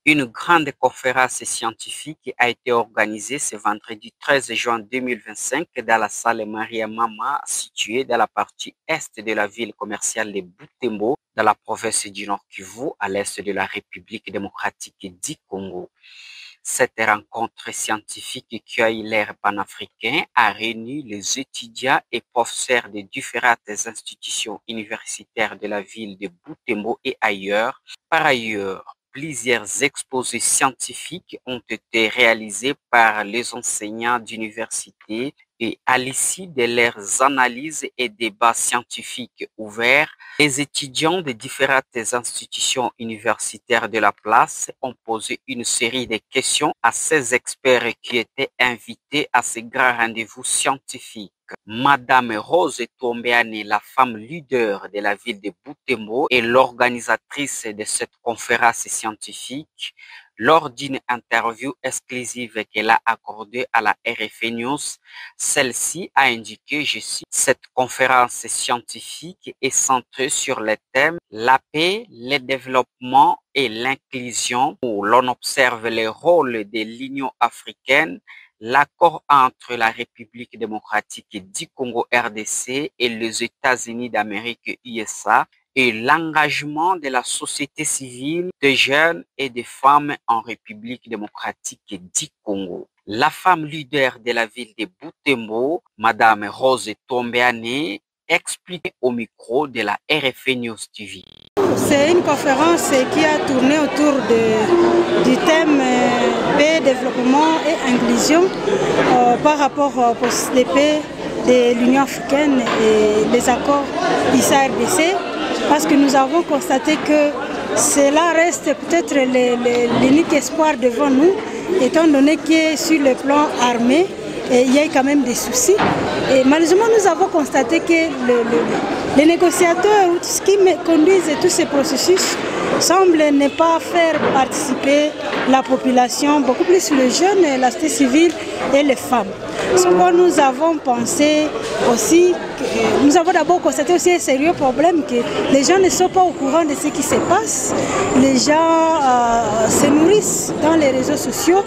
Une grande conférence scientifique a été organisée ce vendredi 13 juin 2025 dans la salle Maria Mama située dans la partie est de la ville commerciale de Butembo, dans la province du Nord Kivu, à l'est de la République démocratique du Congo. Cette rencontre scientifique qui a eu l'air panafricain a réuni les étudiants et professeurs de différentes institutions universitaires de la ville de Butembo et ailleurs. Par ailleurs, plusieurs exposés scientifiques ont été réalisés par les enseignants d'université et à l'issue de leurs analyses et débats scientifiques ouverts, les étudiants de différentes institutions universitaires de la place ont posé une série de questions à ces experts qui étaient invités à ce grand rendez-vous scientifique. Madame Rose Tombeane, la femme leader de la ville de Butembo et l'organisatrice de cette conférence scientifique, lors d'une interview exclusive qu'elle a accordée à la RFI News, celle-ci a indiqué, je cite, cette conférence scientifique est centrée sur les thèmes la paix, le développement et l'inclusion, où l'on observe le rôle de l'Union africaine, l'accord entre la République démocratique du Congo RDC et les États-Unis d'Amérique USA et l'engagement de la société civile, des jeunes et des femmes en République démocratique du Congo. La femme leader de la ville de Butembo, Madame Rose Tombeane, explique au micro de la RFI News TV. C'est une conférence qui a tourné autour du thème paix, développement et inclusion par rapport aux paix de l'Union africaine et les accords ISA-RDC, parce que nous avons constaté que cela reste peut-être l'unique espoir devant nous, étant donné que sur le plan armé, il y a quand même des soucis. Et malheureusement, nous avons constaté que les négociateurs, ce qui conduisent tous ces processus, semblent ne pas faire participer la population, beaucoup plus les jeunes, la société civile et les femmes. Ce que nous avons pensé aussi, nous avons d'abord constaté aussi un sérieux problème que les gens ne sont pas au courant de ce qui se passe. Les gens se nourrissent dans les réseaux sociaux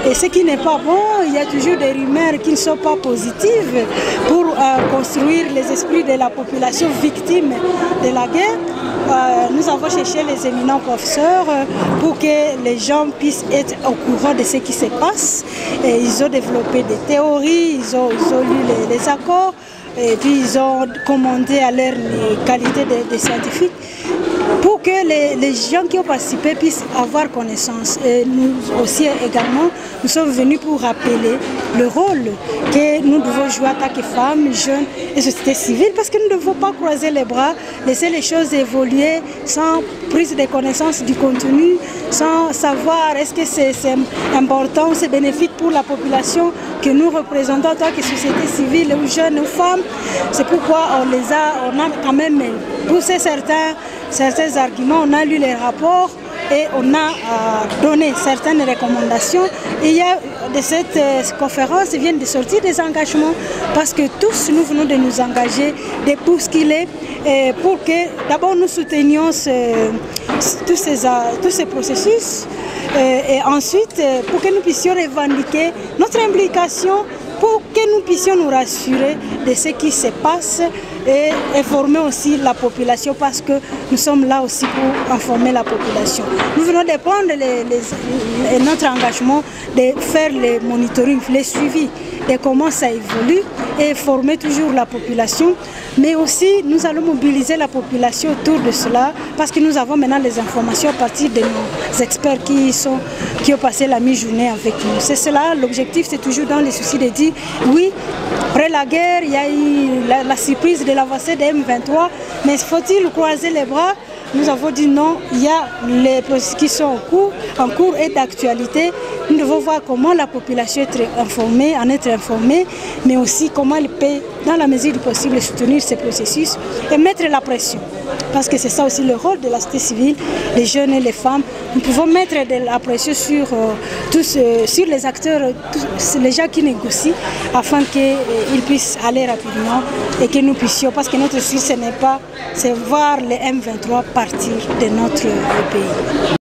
et ce qui n'est pas bon, il y a toujours des rumeurs qui ne sont pas positives pour construire les esprits de la population victime de la guerre. Nous avons cherché les éminents professeurs pour que les gens puissent être au courant de ce qui se passe. Et ils ont développé des théories, ils ont lu les accords, et puis ils ont commandé à leur qualité de scientifiques pour que les gens qui ont participé puissent avoir connaissance. Et nous aussi également, nous sommes venus pour rappeler le rôle que nous devons jouer en tant que femmes, jeunes et société civile, parce que nous ne devons pas croiser les bras, laisser les choses évoluer sans prise de connaissance du contenu, sans savoir est-ce que c'est important, c'est bénéfique pour la population que nous représentons en tant que société civile ou jeunes ou femmes. C'est pourquoi on a quand même poussé certains arguments, on a lu les rapports et on a donné certaines recommandations. Et il y a de cette conférence viennent de sortir des engagements parce que tous nous venons de nous engager, de bousculer pour que d'abord nous soutenions tous ces processus et ensuite pour que nous puissions revendiquer notre implication, pour que nous puissions nous rassurer de ce qui se passe et informer aussi la population, parce que nous sommes là aussi pour informer la population. Nous venons de prendre notre engagement de faire le monitoring, le suivi de comment ça évolue et former toujours la population. Mais aussi, nous allons mobiliser la population autour de cela parce que nous avons maintenant les informations à partir de nos experts qui ont passé la mi-journée avec nous. C'est cela, l'objectif, c'est toujours dans les soucis de dire, oui, après la guerre, il y a eu la surprise de l'avancée des M23, mais faut-il croiser les bras? Nous avons dit non, il y a les processus qui sont en cours et d'actualité. Nous devons voir comment la population en être informée, mais aussi comment elle peut, dans la mesure du possible, soutenir ces processus et mettre la pression. Parce que c'est ça aussi le rôle de la société civile, les jeunes et les femmes. Nous pouvons mettre de la pression sur les acteurs, les gens qui négocient, afin qu'ils puissent aller rapidement et que nous puissions, parce que notre souci, ce n'est pas, c'est voir les M23 partir de notre pays.